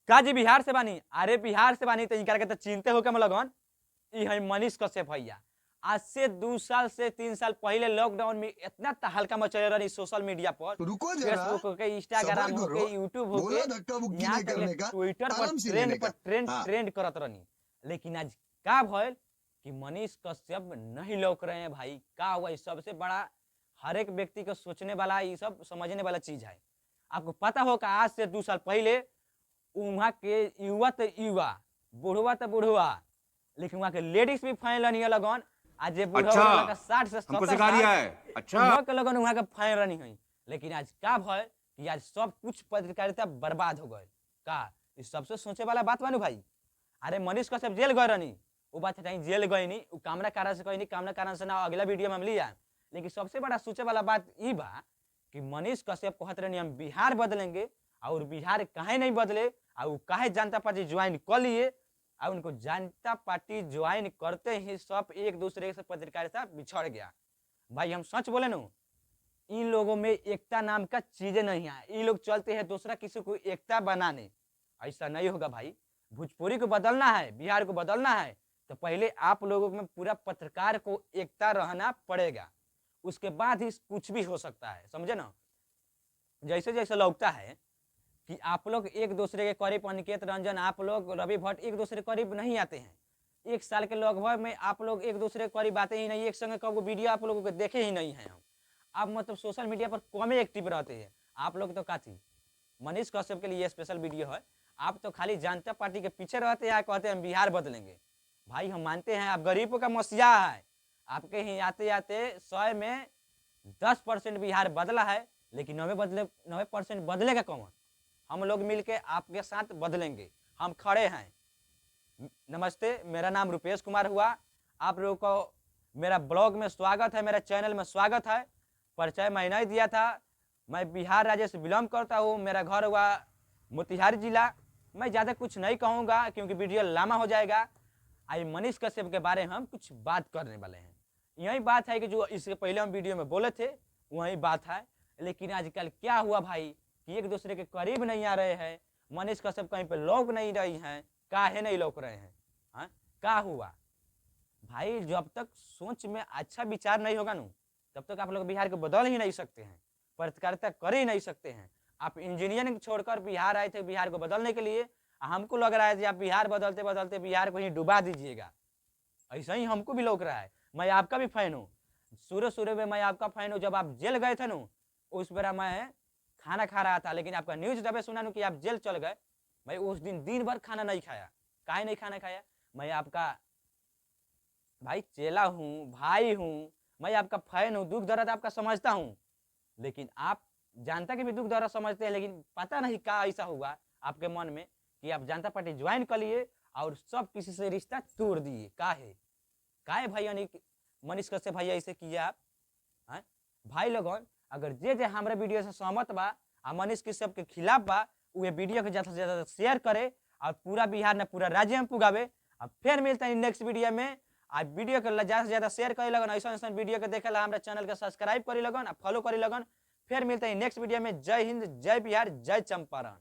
काजी बिहार से बानी? अरे बिहार से बानी तो इनका के तो चिंते हो के लगन। ई है मनीष कश्यप भैया। आज से 2 साल से 3 साल पहले लॉकडाउन में इतना तहलका मचले रही सोशल मीडिया पर, रुको जरा, फेसबुक हो के, सबर इंस्टाग्राम हो करो। के, यूट्यूब हो के, बोला धक्का मुक्की यहाँ नहीं तक ले करने का, ट्विटर आराम से लेने पर का। ट्रेंड हाँ। ट्रेंड करत रही। लेकिन आज का भइल कि मनीष कश्यप नहीं लौक रहे हैं भाई। का हुआ? इस सबसे बड़ा हर एक व्यक्ति को सोचने वाला, ये सब समझने वाला चीज है। आपको पता होगा आज से 2 साल पहले वहाँ के युवा तो युवा, बुढ़वा तो बुढ़वा, लेकिन वहाँ के लेडीज भी फैन रही लगन। आज ये बुढ़वा अच्छा, वाला का 60 से हमको 70 सिखा साल दिया है। अच्छा, उहाँ के लगन वहाँ के फैन रही हुई। लेकिन आज का भय कि आज सब कुछ पत्रकारिता बर्बाद हो गए। का इस सबसे सोचे वाला बात बानू भाई। अरे मनीष कश्यप जेल गए रहनी, वो बात है जेल गए नहीं, वो कामना कारण से कहीं कामना कारण से ना, अगला वीडियो में हम लिया। लेकिन सबसे बड़ा सोचे वाला बात ये बा कि मनीष कश्यप कहत रहे हम बिहार बदलेंगे, और बिहार काहे नहीं बदले, और काहे जनता पार्टी ज्वाइन कर लिए, और उनको जनता पार्टी ज्वाइन करते ही सब एक दूसरे से पत्रकारिता बिछड़ गया। भाई हम सच बोले नो, इन लोगों में एकता नाम का चीजें नहीं है। ये लोग चलते हैं दूसरा किसी को एकता बनाने। ऐसा नहीं होगा भाई। भोजपुरी को बदलना है, बिहार को बदलना है, तो पहले आप लोगों में पूरा पत्रकार को एकता रहना पड़ेगा। उसके बाद ही कुछ भी हो सकता है, समझे ना। जैसे जैसे लगता है कि आप लोग एक दूसरे के करीब, अनिकेत रंजन, आप लोग, रवि भट्ट एक दूसरे के करीब नहीं आते हैं। 1 साल के लगभग में आप लोग एक दूसरे के करीब आते ही नहीं, एक संग कब वीडियो आप लोगों को देखे ही नहीं है हम। आप मतलब सोशल मीडिया पर कम ही एक्टिव रहते हैं आप लोग। तो काथी मनीष कश्यप के लिए स्पेशल वीडियो है। आप तो खाली जनता पार्टी के पीछे रहते हैं, कहते हैं हम बिहार बदलेंगे। भाई हम मानते हैं आप गरीबों का मसीहा है। आपके ही आते आते 100 में 10% बिहार बदला है, लेकिन 90% बदलेगा कौन? हम लोग मिलके आपके साथ बदलेंगे, हम खड़े हैं। नमस्ते, मेरा नाम रुपेश कुमार हुआ। आप लोगों को मेरा ब्लॉग में स्वागत है, मेरा चैनल में स्वागत है। परिचय मैं नहीं दिया था, मैं बिहार राज्य से बिलोंग करता हूँ। मेरा घर हुआ मोतिहारी जिला। मैं ज़्यादा कुछ नहीं कहूँगा क्योंकि वीडियो लंबा हो जाएगा। आई मनीष कश्यप के बारे में हम कुछ बात करने वाले हैं। यही बात है कि जो इससे पहले हम वीडियो में बोले थे वही बात है। लेकिन आजकल क्या हुआ भाई कि एक दूसरे के करीब नहीं आ रहे हैं। मनीष कश्यप कहीं पे लौक नहीं रही हैं, काहे नहीं लौक रहे हैं? हाँ, क्या हुआ भाई? जब तक सोच में अच्छा विचार नहीं होगा ना, तब तक आप लोग बिहार को बदल ही नहीं सकते हैं, पत्रकारिता कर ही नहीं सकते हैं। आप इंजीनियरिंग छोड़कर बिहार आए थे बिहार को बदलने के लिए। हमको लग रहा है कि आप बिहार बदलते बदलते बिहार को ही डुबा दीजिएगा। ऐसा ही हमको भी लग रहा है। मैं आपका भी फैन हूँ, शुरू में मैं आपका फैन हूँ। जब आप जेल गए थे ना, उस बेरा मैं खाना खा रहा था, लेकिन आपका न्यूज जब सुना कि आप जेल चल गए, मैं उस दिन भर खाना नहीं खाया। काहे नहीं खाना खाया? मैं आपका भाई चेला हूँ, भाई हूँ, मैं आपका फैन हूँ, दुख दर्द आपका समझता हूँ। लेकिन आप जनता के भी दुख दर्द समझते हैं। लेकिन पता नहीं क्या ऐसा हुआ आपके मन में कि आप जनता पार्टी ज्वाइन कर लिए और सब किसी से रिश्ता तोड़ दिए। काहे भाई मनीष कश्यप भाई ऐसे किए आप? है भाई लोगन, अगर जे हमारे वीडियो से सहमत बा और मनीष कश्यप के खिलाफ बा, वो वीडियो के ज़्यादा से ज़्यादा शेयर करे और पूरा बिहार ने पूरा राज्य में पुगावे। अब फिर मिलते हैं नेक्स्ट वीडियो में। आप वीडियो के ज़्यादा से ज़्यादा शेयर करे लगन, ऐसा वीडियो के देखे ला हमारे चैनल के सब्सक्राइब करे लगन, फॉलो करे लगन। फिर मिलते हैं नेक्स्ट वीडियो में। जय हिंद, जय बिहार, जय चंपारण।